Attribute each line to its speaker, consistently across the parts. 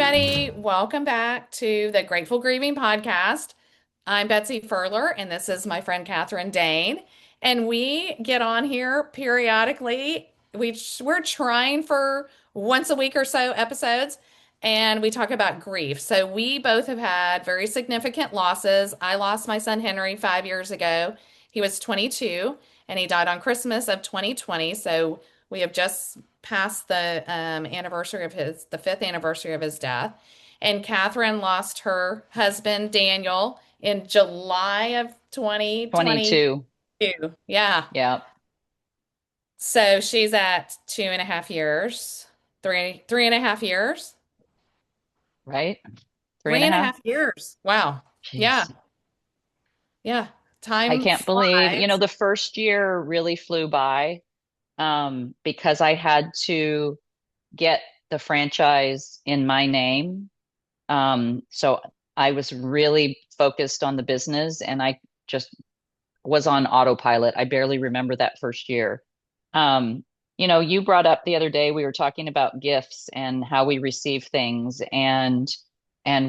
Speaker 1: everybody. Welcome back to the Grateful Grieving podcast. I'm Betsy Furler, and this is my friend Katherine Dain. And we get on here periodically. We're trying for once a week or so episodes, and we talk about grief. So we both have had very significant losses. I lost my son Henry 5 years ago. He was 22, and he died on Christmas of 2020. So we have just passed the the fifth anniversary of his death. And Catherine lost her husband, Daniel, in July of 2022.
Speaker 2: 22.
Speaker 1: Yeah.
Speaker 2: Yeah.
Speaker 1: So she's at 2.5 years, three and a half years,
Speaker 2: Right? Three and
Speaker 1: three
Speaker 2: a
Speaker 1: and a
Speaker 2: half.
Speaker 1: half years. Wow. Yeah.
Speaker 2: Jeez.
Speaker 1: Yeah.
Speaker 2: I
Speaker 1: Time
Speaker 2: can't believe,
Speaker 1: flies.
Speaker 2: the first year really flew by because I had to get the franchise in my name. So I was really focused on the business and I just was on autopilot. I barely remember that first year. Um, you brought up the other day, we were talking about gifts and how we receive things and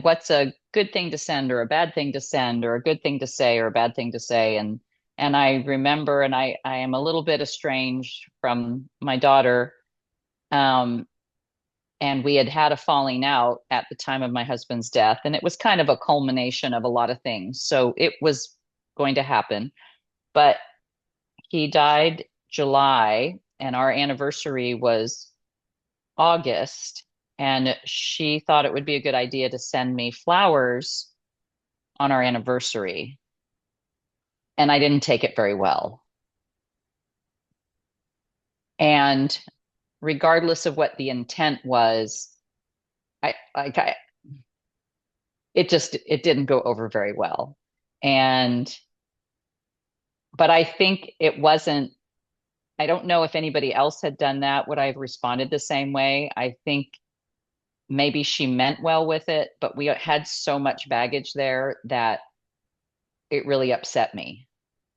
Speaker 2: what's a good thing to send or a bad thing to send or a good thing to say or a bad thing to say. And I remember, and I am a little bit estranged from my daughter. Um, and we had had a falling out at the time of my husband's death, and it was kind of a culmination of a lot of things. So it was going to happen. But he died July, and our anniversary was August. And she thought it would be a good idea to send me flowers on our anniversary. And I didn't take it very well. And regardless of what the intent was, I it didn't go over very well. And but I think it wasn't, I don't know if anybody else had done that, would I have responded the same way? I think maybe she meant well with it, but we had so much baggage there that it really upset me.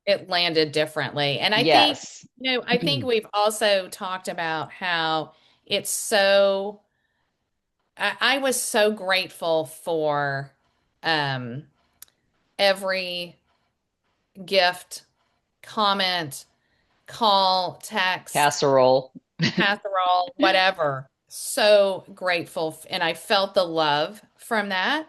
Speaker 1: It landed differently. And
Speaker 2: Yes.
Speaker 1: I think we've also talked about how it's so I was so grateful for um, every gift, comment, call, text,
Speaker 2: Casserole.
Speaker 1: casserole, whatever. So grateful. And I felt the love from that.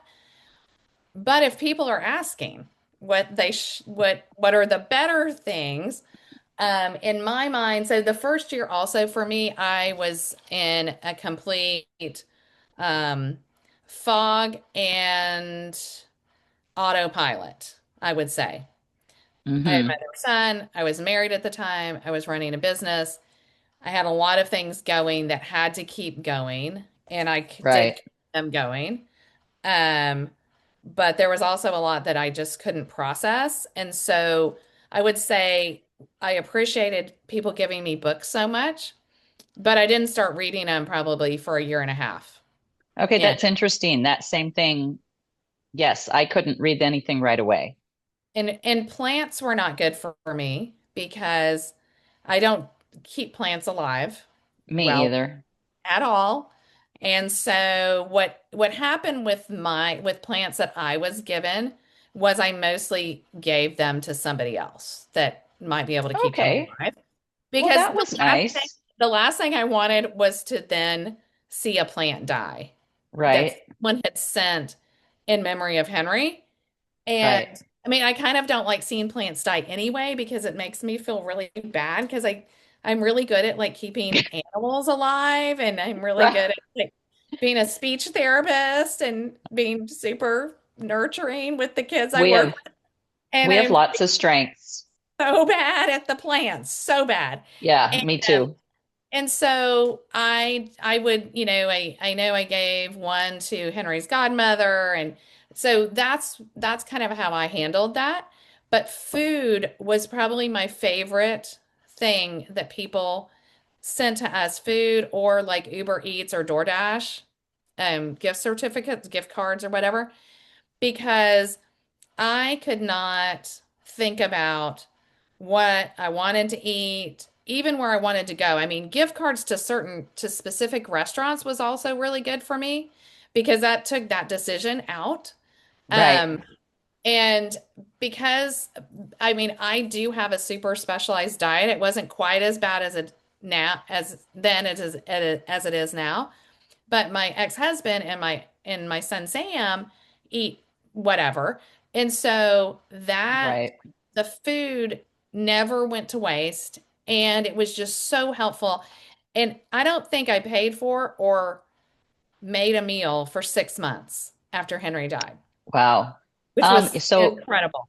Speaker 1: But if people are asking what are the better things, in my mind, so the first year also for me, I was in a complete um, fog and autopilot, I would say. I had my
Speaker 2: Hmm.
Speaker 1: other son. I was married at the time. I was running a business. I had a lot of things going that had to keep going, and did
Speaker 2: Right.
Speaker 1: keep them going. Um, but there was also a lot that I just couldn't process. And so I would say I appreciated people giving me books so much, but I didn't start reading them probably for a year and a half.
Speaker 2: Okay,
Speaker 1: And
Speaker 2: that's interesting. That same thing. Yes, I couldn't read anything right away.
Speaker 1: and plants were not good for me because I don't keep plants alive
Speaker 2: Me
Speaker 1: well
Speaker 2: either.
Speaker 1: at all. And so what happened with my with plants that I was given was I mostly gave them to somebody else that might be able to keep them
Speaker 2: Okay.
Speaker 1: alive.
Speaker 2: Well,
Speaker 1: Because
Speaker 2: that was nice.
Speaker 1: the last thing I wanted was to then see a plant die that
Speaker 2: Right.
Speaker 1: someone had sent in memory of Henry. And
Speaker 2: Right.
Speaker 1: I mean, I kind of don't like seeing plants die anyway because it makes me feel really bad because I'm really good at like keeping animals alive and I'm really
Speaker 2: Right.
Speaker 1: good at like being a speech therapist and being super nurturing with the kids I
Speaker 2: We
Speaker 1: work
Speaker 2: have
Speaker 1: with. And
Speaker 2: we have
Speaker 1: I'm
Speaker 2: lots of strengths.
Speaker 1: so bad at the plants, so bad.
Speaker 2: Yeah,
Speaker 1: And
Speaker 2: me too.
Speaker 1: and so I would, I know I gave one to Henry's godmother, and so that's kind of how I handled that. But food was probably my favorite thing that people sent to us, food or like Uber Eats or DoorDash, gift certificates, gift cards or whatever, because I could not think about what I wanted to eat, even where I wanted to go. I mean, gift cards to specific restaurants was also really good for me because that took that decision out.
Speaker 2: Right.
Speaker 1: Um, and because I mean, I do have a super specialized diet. It wasn't quite as bad as it now as then as it is now. But my ex-husband and my son Sam eat whatever. And so that
Speaker 2: Right.
Speaker 1: the food never went to waste and it was just so helpful. And I don't think I paid for or made a meal for 6 months after Henry died,
Speaker 2: Wow.
Speaker 1: which was
Speaker 2: So
Speaker 1: incredible.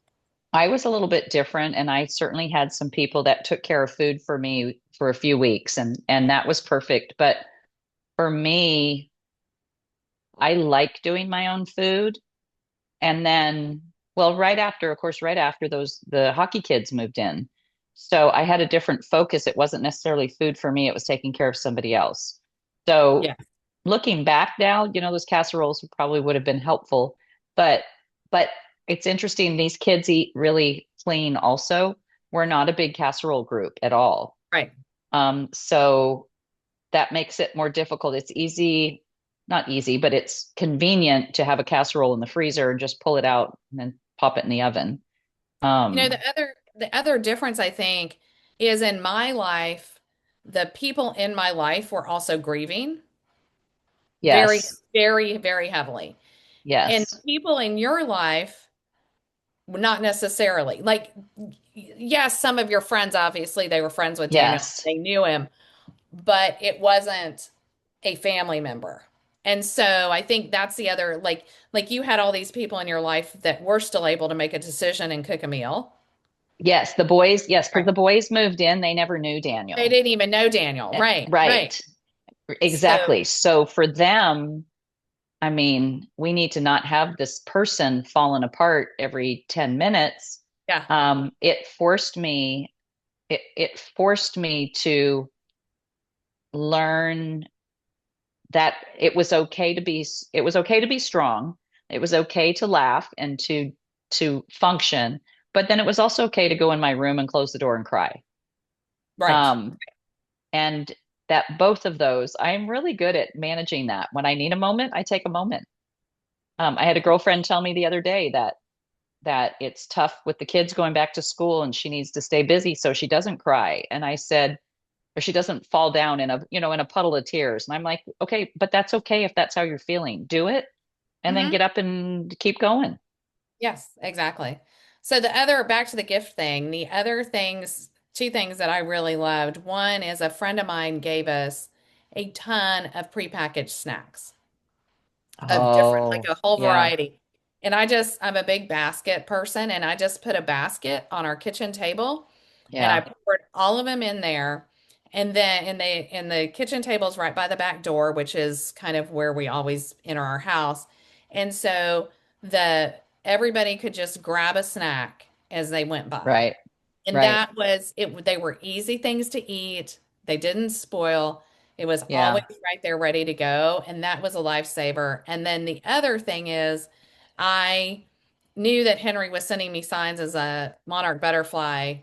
Speaker 2: I was a little bit different, and I certainly had some people that took care of food for me for a few weeks, and that was perfect. But for me, I like doing my own food. And then, well, right after, of course, right after the hockey kids moved in. So I had a different focus. It wasn't necessarily food for me, it was taking care of somebody else. So
Speaker 1: Yeah,
Speaker 2: looking back now, those casseroles probably would have been helpful. But but it's interesting, these kids eat really clean also. We're not a big casserole group at all.
Speaker 1: right.
Speaker 2: So that makes it more difficult. It's easy, not easy, but it's convenient to have a casserole in the freezer and just pull it out and then pop it in the oven.
Speaker 1: You know,
Speaker 2: Um,
Speaker 1: the other difference I think is in my life, the people in my life were also grieving very,
Speaker 2: yes,
Speaker 1: very, very heavily. And
Speaker 2: yes,
Speaker 1: people in your life, not necessarily. Like, yes, some of your friends, obviously, they were friends with Daniel,
Speaker 2: yes,
Speaker 1: they knew him, but it wasn't a family member. And so I think that's the other, like you had all these people in your life that were still able to make a decision and cook a meal.
Speaker 2: yes. The boys, yes, because
Speaker 1: Right.
Speaker 2: the boys moved in, they never knew
Speaker 1: They
Speaker 2: Daniel.
Speaker 1: didn't even know Daniel. Right, right.
Speaker 2: Right,
Speaker 1: So,
Speaker 2: exactly. So for them, I mean, we need to not have this person falling apart every 10 minutes.
Speaker 1: yeah,
Speaker 2: It forced me, it forced me to learn that it was okay to be strong. It was okay to laugh and to function, but then it was also okay to go in my room and close the door and cry.
Speaker 1: right.
Speaker 2: Um, and that both of those, I'm really good at managing that. When I need a moment, I take a moment. I had a girlfriend tell me the other day that it's tough with the kids going back to school and she needs to stay busy so she doesn't cry. And I said, or she doesn't fall down in a puddle of tears. And I'm like, okay, but that's okay if that's how you're feeling. Do it and then
Speaker 1: Hmm.
Speaker 2: get up and keep going.
Speaker 1: Yes, exactly. So the other, back to the gift thing, the other things, two things that I really loved. One is a friend of mine gave us a ton of prepackaged snacks of different, like
Speaker 2: Oh,
Speaker 1: a whole
Speaker 2: yeah,
Speaker 1: variety. And I'm a big basket person, and I just put a basket on our kitchen table and I
Speaker 2: yeah,
Speaker 1: poured all of them in there. And then in the kitchen table's right by the back door, which is kind of where we always enter our house. And so the everybody could just grab a snack as they went by.
Speaker 2: right,
Speaker 1: And
Speaker 2: right.
Speaker 1: that was it. They were easy things to eat. They didn't spoil. It was always
Speaker 2: Yeah,
Speaker 1: right there ready to go. And that was a lifesaver. And then the other thing is, I knew that Henry was sending me signs as a monarch butterfly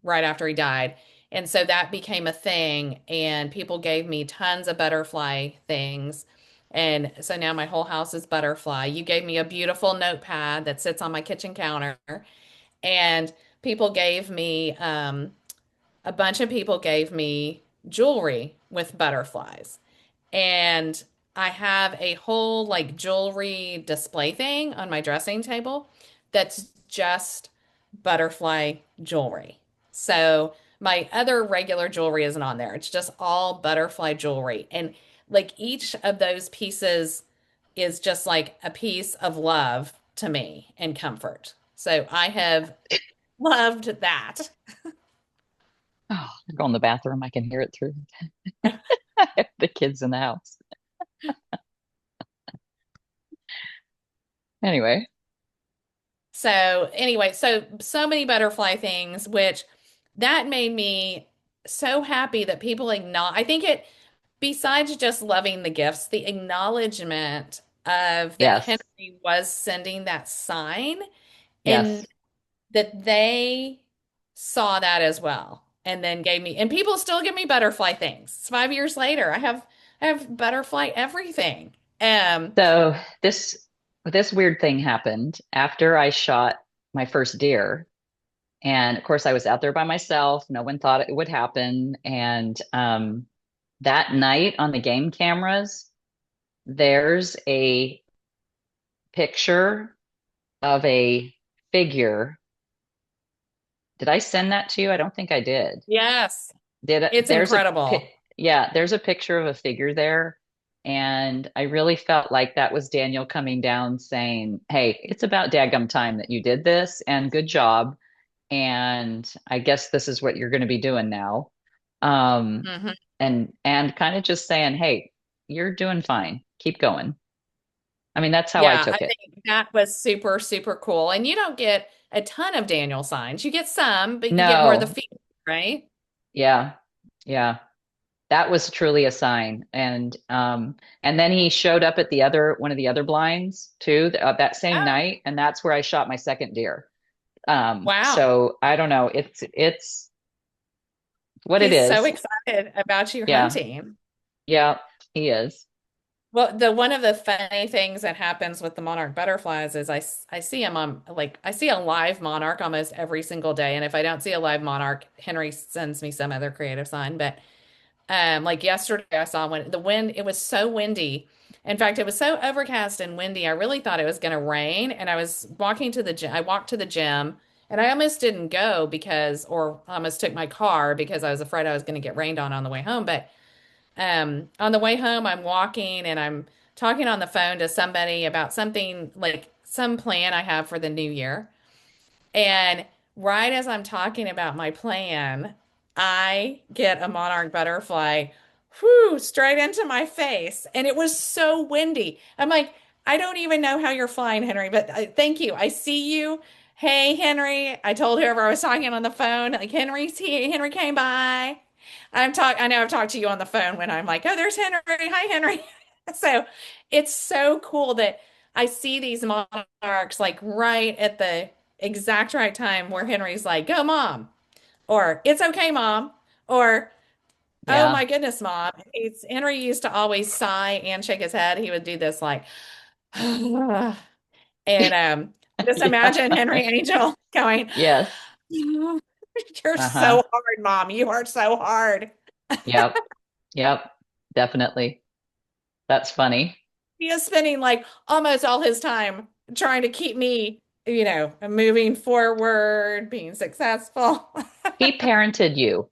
Speaker 1: right after he died. And so that became a thing. And people gave me tons of butterfly things. And so now my whole house is butterfly. You gave me a beautiful notepad that sits on my kitchen counter. And people gave me a bunch of people gave me jewelry with butterflies. And I have a whole like jewelry display thing on my dressing table that's just butterfly jewelry. So my other regular jewelry isn't on there. It's just all butterfly jewelry. And like each of those pieces is just like a piece of love to me and comfort. So I have loved that.
Speaker 2: oh, they're going to the bathroom. I can hear it through the kids in the house. Anyway,
Speaker 1: So anyway, so many butterfly things, which that made me so happy that people acknowledge. I think it, besides just loving the gifts, the acknowledgement of that
Speaker 2: yes,
Speaker 1: Henry was sending that sign and
Speaker 2: yes.
Speaker 1: that they saw that as well and then gave me, and people still give me butterfly things. 5 years later, I have butterfly everything. Um,
Speaker 2: So this weird thing happened after I shot my first deer. And of course, I was out there by myself. No one thought it would happen. And that night on the game cameras, there's a picture of a figure. Did I send that to you? I don't think I did.
Speaker 1: yes,
Speaker 2: Did it?
Speaker 1: it's incredible.
Speaker 2: Yeah, there's a picture of a figure there. And I really felt like that was Daniel coming down saying, "Hey, it's about daggum time that you did this and good job. And I guess this is what you're going to be doing now." Um,
Speaker 1: Hmm.
Speaker 2: and kind of just saying, "Hey, you're doing fine. Keep going." I mean, that's how I
Speaker 1: Yeah, I
Speaker 2: took it.
Speaker 1: think that was super, super cool. And you don't get a ton of Daniel signs. You get some, but you get more of the
Speaker 2: No,
Speaker 1: feet, right?
Speaker 2: yeah, yeah. That was truly a sign. And then he showed up at the other one of the other blinds too that same
Speaker 1: Oh,
Speaker 2: night, and that's where I shot my second deer.
Speaker 1: wow.
Speaker 2: So I don't know. It's what it
Speaker 1: He's so
Speaker 2: is.
Speaker 1: excited about you
Speaker 2: Yeah,
Speaker 1: hunting.
Speaker 2: yeah, he is.
Speaker 1: Well, the one of the funny things that happens with the monarch butterflies is I see them on like I see a live monarch almost every single day. And if I don't see a live monarch, Henry sends me some other creative sign. But like yesterday I saw when the wind, it was so windy. In fact, it was so overcast and windy. I really thought it was going to rain. And I was walking to the gym. I walked to the gym and I almost didn't go because, or I almost took my car because I was afraid I was going to get rained on the way home. But on the way home, I'm walking and I'm talking on the phone to somebody about something like some plan I have for the new year. And right as I'm talking about my plan, I get a monarch butterfly, whoo, straight into my face. And it was so windy. I'm like, I don't even know how you're flying, Henry, but thank you. I see you. Hey, Henry. I told whoever I was talking on the phone, like, Henry's here. Henry came by. I know I've talked to you on the phone when I'm like, oh, there's Henry. Hi, Henry. So it's so cool that I see these monarchs like right at the exact right time where Henry's like, go, mom, or it's okay, mom, or oh
Speaker 2: Yeah.
Speaker 1: my goodness, mom. Henry used to always sigh and shake his head. He would do this like, and just
Speaker 2: Yeah.
Speaker 1: imagine Henry Angel going,
Speaker 2: Yes.
Speaker 1: you're
Speaker 2: Uh-huh.
Speaker 1: so hard, mom. You are so hard.
Speaker 2: Yep. Yep. Definitely. That's funny.
Speaker 1: He is spending like almost all his time trying to keep me, moving forward, being successful.
Speaker 2: He parented you,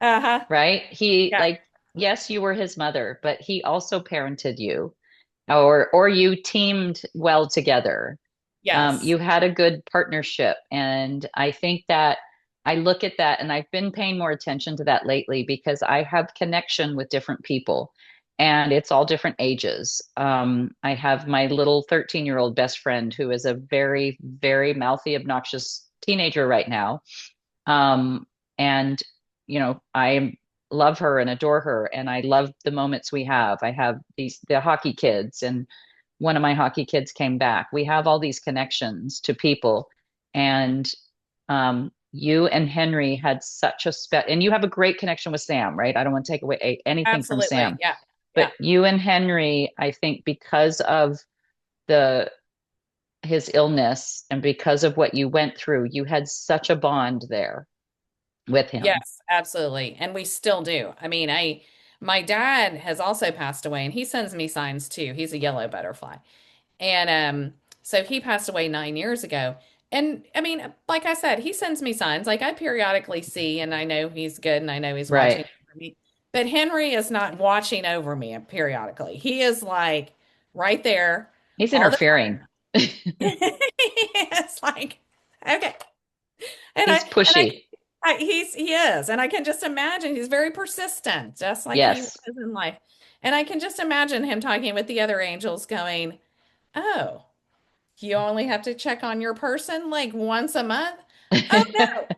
Speaker 1: Uh-huh.
Speaker 2: right? He
Speaker 1: Yeah.
Speaker 2: like, yes, you were his mother, but he also parented you, or you teamed well together.
Speaker 1: Yes.
Speaker 2: You had a good partnership. And I think that I look at that and I've been paying more attention to that lately because I have connection with different people and it's all different ages. I have my little 13-year-old best friend who is a very, very mouthy, obnoxious teenager right now. Um, and, I love her and adore her and I love the moments we have. I have the hockey kids, and one of my hockey kids came back. We have all these connections to people. And you and Henry had such and you have a great connection with Sam, right? I don't want to take away anything from
Speaker 1: Absolutely.
Speaker 2: Sam,
Speaker 1: Yeah.
Speaker 2: but
Speaker 1: Yeah.
Speaker 2: you and Henry, I think because of the his illness and because of what you went through, you had such a bond there with him.
Speaker 1: Yes, absolutely. And we still do. I mean, my dad has also passed away and he sends me signs too. He's a yellow butterfly. And so he passed away 9 years ago. And I mean, like I said, he sends me signs. Like I periodically see and I know he's good and I know he's
Speaker 2: Right.
Speaker 1: watching over me. But Henry is not watching over me periodically. He is like right there
Speaker 2: He's
Speaker 1: all the
Speaker 2: interfering.
Speaker 1: time. It's like, okay. And
Speaker 2: He's pushy.
Speaker 1: he is, and I can just imagine he's very persistent, just like he
Speaker 2: Yes.
Speaker 1: was in life. And I can just imagine him talking with the other angels, going, "Oh, you only have to check on your person like once a month? Oh no,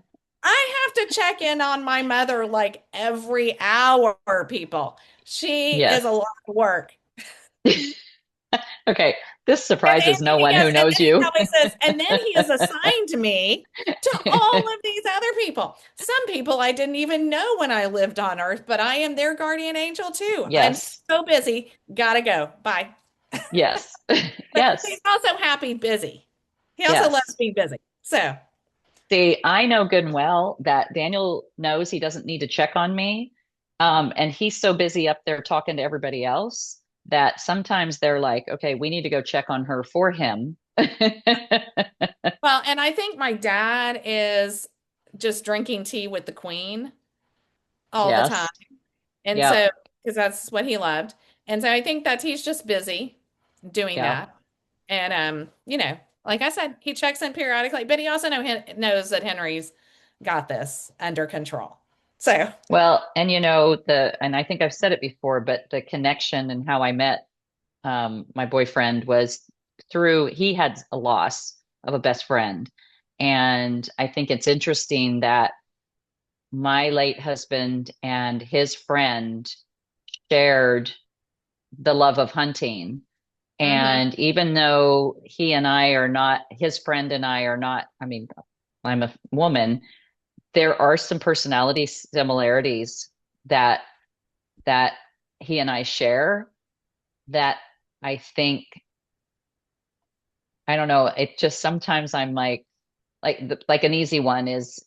Speaker 1: I have to check in on my mother like every hour, people. She is a
Speaker 2: Yes.
Speaker 1: lot of work."
Speaker 2: Okay, this surprises no one
Speaker 1: Yes,
Speaker 2: who
Speaker 1: and
Speaker 2: knows
Speaker 1: then he
Speaker 2: you.
Speaker 1: probably says, and then he has assigned me to all of these other people. Some people I didn't even know when I lived on Earth, but I am their guardian angel too. I'm
Speaker 2: Yes,
Speaker 1: so busy. Gotta go. Bye.
Speaker 2: yes,
Speaker 1: But he's
Speaker 2: yes,
Speaker 1: also happy busy. He also loves
Speaker 2: yes.
Speaker 1: being busy. So,
Speaker 2: See, I know good and well that Daniel knows he doesn't need to check on me. And he's so busy up there talking to everybody else that sometimes they're like, okay, we need to go check on her for him.
Speaker 1: well, and I think my dad is just drinking tea with the queen all the time.
Speaker 2: Yes.
Speaker 1: And
Speaker 2: Yep.
Speaker 1: so, because that's what he loved. And so I think that he's just busy doing
Speaker 2: Yep.
Speaker 1: that. And like I said, he checks in periodically, but he also knows that Henry's got this under control. So,
Speaker 2: Well, and and I think I've said it before, but the connection and how I met my boyfriend was through he had a loss of a best friend. And I think it's interesting that my late husband and his friend shared the love of hunting.
Speaker 1: hmm
Speaker 2: And even though he and I are not, his friend and I are not, I mean, I'm a woman, there are some personality similarities that that he and I share that I think I don't know, it just sometimes I'm like an easy one is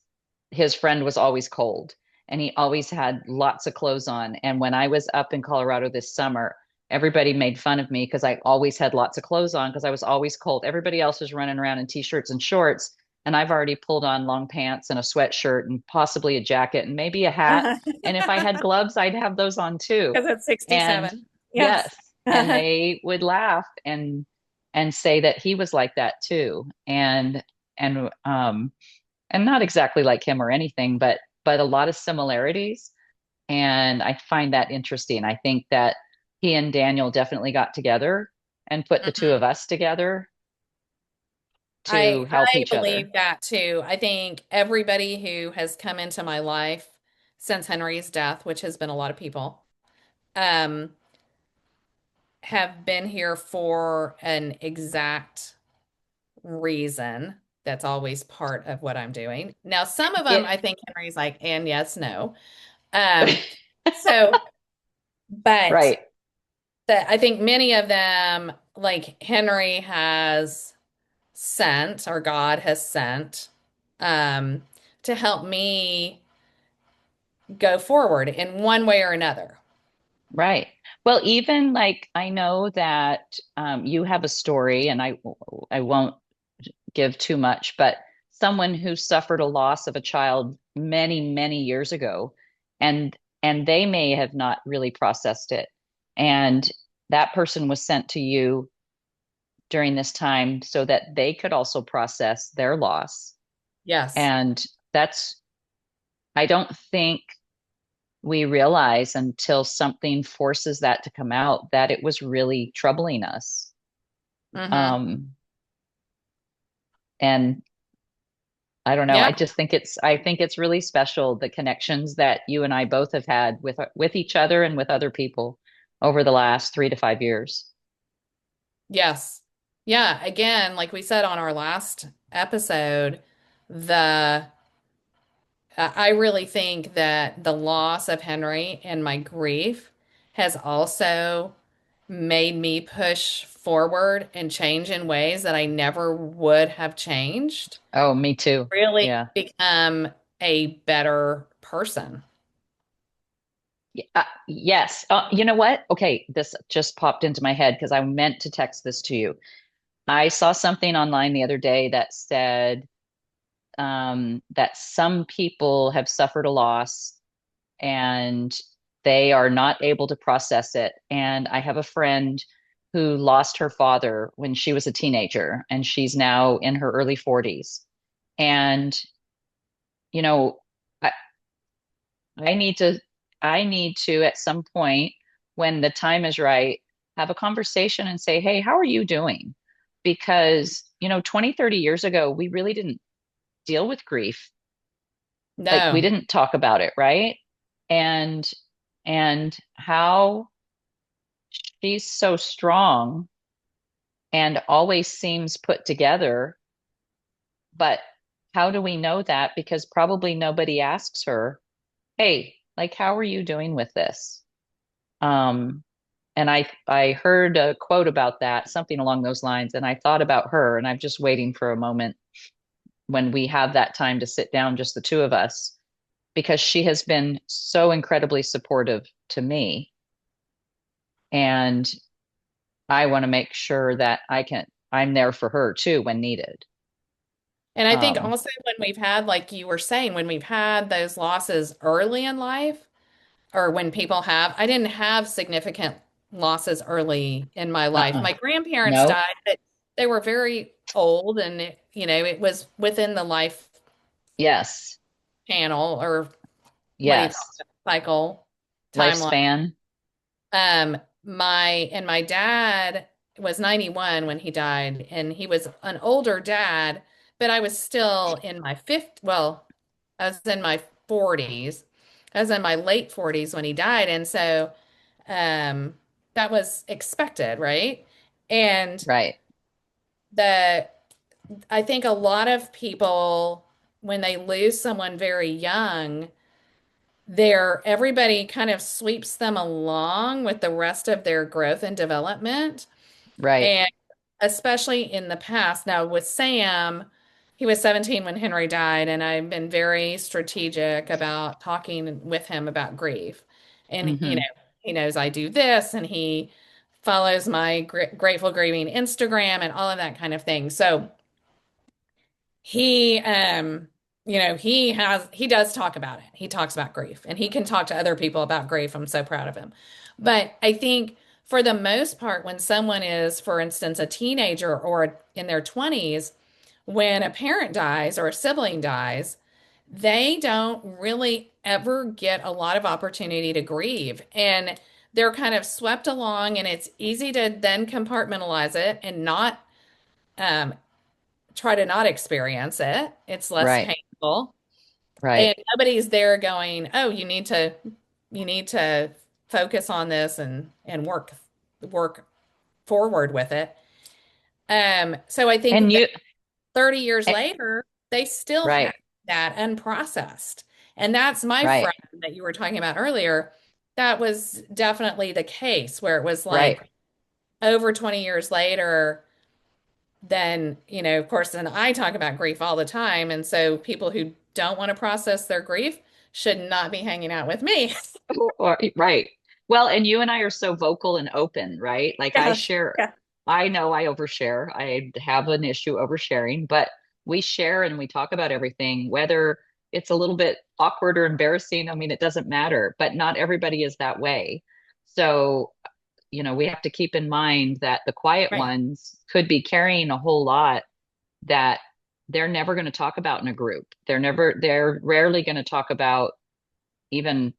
Speaker 2: his friend was always cold and he always had lots of clothes on. And when I was up in Colorado this summer, everybody made fun of me because I always had lots of clothes on because I was always cold. Everybody else was running around in t-shirts and shorts, and I've already pulled on long pants and a sweatshirt and possibly a jacket and maybe a hat.
Speaker 1: because
Speaker 2: And if I had gloves, I'd have those on too.
Speaker 1: it's
Speaker 2: And
Speaker 1: 67. Yes.
Speaker 2: yes, and they would laugh and say that he was like that too. And and not exactly like him or anything, but a lot of similarities. And I find that interesting. I think that he and Daniel definitely got together and put the two
Speaker 1: Mhm.
Speaker 2: of us together to help
Speaker 1: I
Speaker 2: each other.
Speaker 1: believe that too. I think everybody who has come into my life since Henry's death, which has been a lot of people, um, have been here for an exact reason. That's always part of what I'm doing. Now, some of them
Speaker 2: It
Speaker 1: I think Henry's like, and yes, no. Um, so, but
Speaker 2: right,
Speaker 1: I think many of them, like Henry has sent, or God has sent, um, to help me go forward in one way or another.
Speaker 2: right. Well, even like I know that you have a story, and I won't give too much, but someone who suffered a loss of a child many, many years ago, and they may have not really processed it. And that person was sent to you during this time so that they could also process their loss.
Speaker 1: Yes.
Speaker 2: And that's, I don't think we realize until something forces that to come out that it was really troubling us.
Speaker 1: hmm
Speaker 2: Um, and I don't know.
Speaker 1: Yeah.
Speaker 2: I think it's really special the connections that you and I both have had with each other and with other people over the last 3 to 5 years.
Speaker 1: Yes. Yeah. Again, like we said on our last episode, the I really think that the loss of Henry and my grief has also made me push forward and change in ways that I never would have changed.
Speaker 2: Oh, me too.
Speaker 1: Really
Speaker 2: Yeah.
Speaker 1: become a better person.
Speaker 2: Yes. You know what? Okay, this just popped into my head because I meant to text this to you. I saw something online the other day that said that some people have suffered a loss and they are not able to process it. And I have a friend who lost her father when she was a teenager, and she's now in her early 40s. And, you know, I, I need to, I need to at some point when the time is right, have a conversation and say, hey, how are you doing? Because, 20, 30 years ago, we really didn't deal with grief. Like we
Speaker 1: No.
Speaker 2: didn't talk about it, right? And and how she's so strong and always seems put together. But how do we know that? Because probably nobody asks her, hey, like, how are you doing with this? Um, and I heard a quote about that, something along those lines, and I thought about her, and I'm just waiting for a moment when we have that time to sit down, just the two of us, because she has been so incredibly supportive to me. And I want to make sure that I'm there for her too when needed.
Speaker 1: And I think
Speaker 2: Um,
Speaker 1: also when we've had, like you were saying, when we've had those losses early in life, or when people have, I didn't have significant losses early in my life.
Speaker 2: uh-uh.
Speaker 1: My grandparents
Speaker 2: No.
Speaker 1: died, but they were very old, and it was within the life
Speaker 2: Yes.
Speaker 1: channel, or what do you call
Speaker 2: Yes.
Speaker 1: it? Cycle timeline.
Speaker 2: Lifespan.
Speaker 1: My dad was 91 when he died, and he was an older dad, but I was still in my fifth, well, I was in my 40s. I was in my late 40s when he died, and so um that was expected, right? And
Speaker 2: Right.
Speaker 1: the I think a lot of people, when they lose someone very young, everybody kind of sweeps them along with the rest of their growth and development.
Speaker 2: Right.
Speaker 1: And especially in the past. Now, with Sam, he was 17 when Henry died, and I've been very strategic about talking with him about grief. And,
Speaker 2: Hmm.
Speaker 1: he knows I do this, and he follows my Grateful Grieving Instagram and all of that kind of thing. So he, he does talk about it. He talks about grief, and he can talk to other people about grief. I'm so proud of him. But I think for the most part, when someone is, for instance, a teenager or in their 20s, when a parent dies or a sibling dies, they don't really ever get a lot of opportunity to grieve. And they're kind of swept along, and it's easy to then compartmentalize it and not um, try to not experience it. It's less
Speaker 2: Right.
Speaker 1: painful.
Speaker 2: Right.
Speaker 1: And nobody's there going, "Oh, you need to focus on this and work forward with it." So I think
Speaker 2: And
Speaker 1: that
Speaker 2: you,
Speaker 1: 30 years
Speaker 2: eh,
Speaker 1: later, they still have
Speaker 2: right.
Speaker 1: that unprocessed. And that's my
Speaker 2: Right.
Speaker 1: friend that you were talking about earlier. That was definitely the case where it was
Speaker 2: Right.
Speaker 1: like over 20 years later, then, of course, then I talk about grief all the time. And so people who don't want to process their grief should not be hanging out with me.
Speaker 2: Right. Well, and you and I are so vocal and open, right? Like I
Speaker 1: Yes.
Speaker 2: share,
Speaker 1: Yeah.
Speaker 2: I know I overshare. I have an issue oversharing, but we share and we talk about everything, whether it's a little bit awkward or embarrassing. I mean, it doesn't matter, but not everybody is that way. So, we have to keep in mind that the quiet
Speaker 1: Right.
Speaker 2: ones could be carrying a whole lot that they're never going to talk about in a group. They're rarely going to talk about even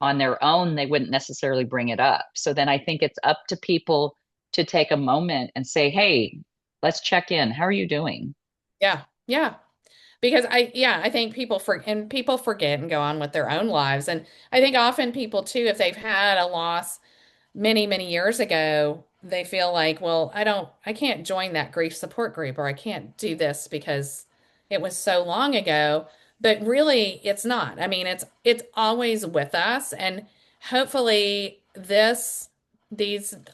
Speaker 2: on their own, they wouldn't necessarily bring it up. So then I think it's up to people to take a moment and say, hey, let's check in. How are you doing?
Speaker 1: Yeah. Yeah. Because I think people forget and go on with their own lives. And I think often people too, if they've had a loss many, many years ago, they feel like, well, I can't join that grief support group, or I can't do this because it was so long ago. But really, it's not. I mean, it's always with us, and hopefully these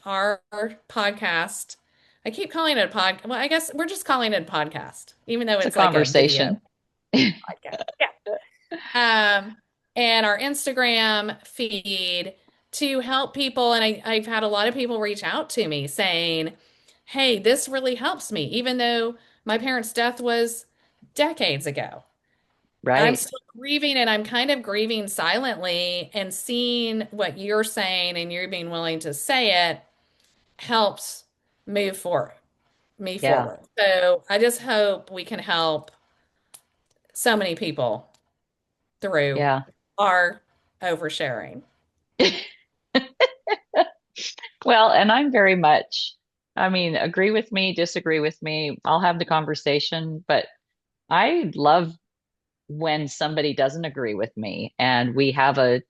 Speaker 1: our podcast. I keep calling it a pod. Well, I guess we're just calling it a podcast, even though
Speaker 2: It's a
Speaker 1: it's like a video
Speaker 2: conversation.
Speaker 1: podcast. Yeah. And our Instagram feed to help people. And I've had a lot of people reach out to me saying, hey, this really helps me, even though my parents' death was decades ago. I'm
Speaker 2: Right.
Speaker 1: still grieving, and I'm kind of grieving silently, and seeing what you're saying and you're being willing to say it helps move forward, me
Speaker 2: Yeah.
Speaker 1: forward. So I just hope we can help so many people through
Speaker 2: Yeah.
Speaker 1: our oversharing.
Speaker 2: Well, and I'm very much, I mean, agree with me, disagree with me. I'll have the conversation, but I love when somebody doesn't agree with me and we have a,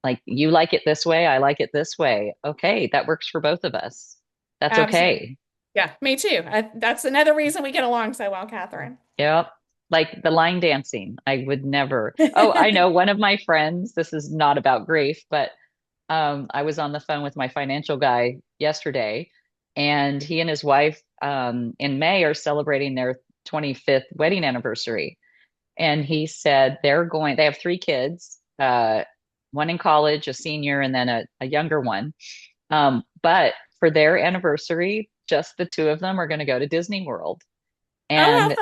Speaker 2: like you like it this way, I like it this way. Okay, that works for both of us. That's
Speaker 1: Absolutely.
Speaker 2: okay.
Speaker 1: Yeah, me too. That's another reason we get along so well, Catherine.
Speaker 2: Yep. Like the line dancing. I would never. Oh, I know one of my friends, this is not about grief, but I was on the phone with my financial guy yesterday, and he and his wife in May are celebrating their 25th wedding anniversary. And he said they have three kids, one in college, a senior, and then a younger one. But for their anniversary, just the two of them are going to go to Disney World.
Speaker 1: Oh, how
Speaker 2: And
Speaker 1: fun.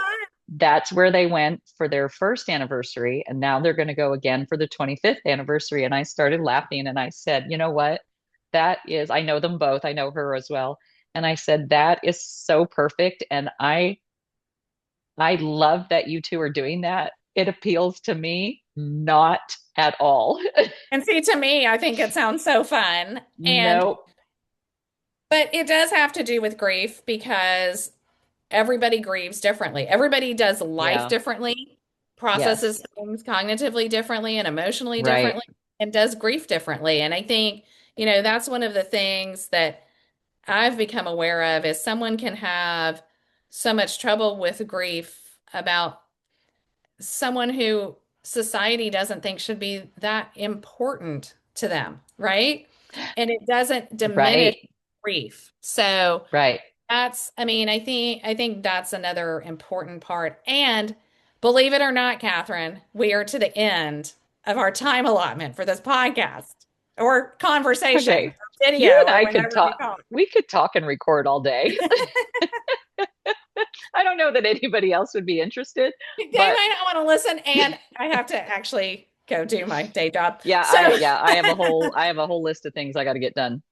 Speaker 2: that's where they went for their first anniversary. And now they're going to go again for the 25th anniversary. And I started laughing and I said, you know what? I know them both. I know her as well. And I said, that is so perfect. And I love that you two are doing that. It appeals to me not at all.
Speaker 1: And see, to me, I think it sounds so fun.
Speaker 2: Nope.
Speaker 1: But it does have to do with grief because everybody grieves differently. Everybody does life
Speaker 2: Yeah.
Speaker 1: differently, processes
Speaker 2: Yes.
Speaker 1: things cognitively differently and emotionally
Speaker 2: Right.
Speaker 1: differently, and does grief differently. And I think, that's one of the things that I've become aware of is someone can have so much trouble with grief about someone who society doesn't think should be that important to them, right? And it doesn't diminish
Speaker 2: Right.
Speaker 1: grief. So
Speaker 2: Right.
Speaker 1: I think that's another important part. And believe it or not, Catherine, we are to the end of our time allotment for this podcast or conversation
Speaker 2: Okay.
Speaker 1: or
Speaker 2: You
Speaker 1: video
Speaker 2: and
Speaker 1: or
Speaker 2: I could
Speaker 1: whatever you
Speaker 2: talk.
Speaker 1: call
Speaker 2: We could talk and record all day.
Speaker 1: it.
Speaker 2: I don't know that anybody else would be interested,
Speaker 1: They
Speaker 2: but
Speaker 1: might not want to listen, and I have to actually go do my day job.
Speaker 2: yeah, I have a whole list of things I got to get done.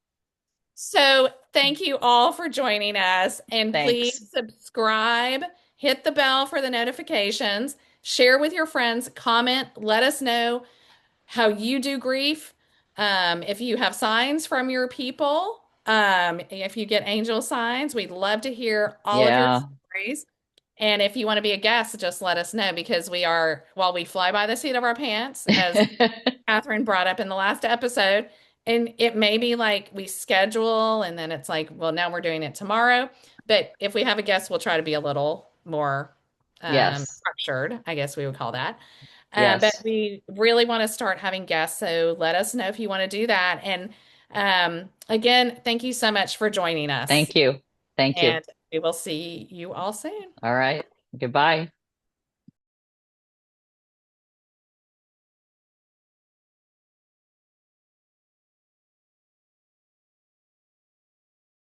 Speaker 1: So thank you all for joining us, and
Speaker 2: Thanks.
Speaker 1: please subscribe, hit the bell for the notifications, share with your friends, comment, let us know how you do grief. If you have signs from your people, if you get angel signs, we'd love to hear all of your
Speaker 2: Yeah.
Speaker 1: stories. And if you want to be a guest, just let us know because while we fly by the seat of our pants, as Catherine brought up in the last episode, and it may be like we schedule and then it's like, well, now we're doing it tomorrow. But if we have a guest, we'll try to be a little more
Speaker 2: Yes.
Speaker 1: structured, I guess we would call that. But
Speaker 2: Yes.
Speaker 1: we really want to start having guests. So let us know if you want to do that. And again, thank you so much for joining us.
Speaker 2: Thank you. Thank you.
Speaker 1: And we will see you all soon.
Speaker 2: All right. Goodbye.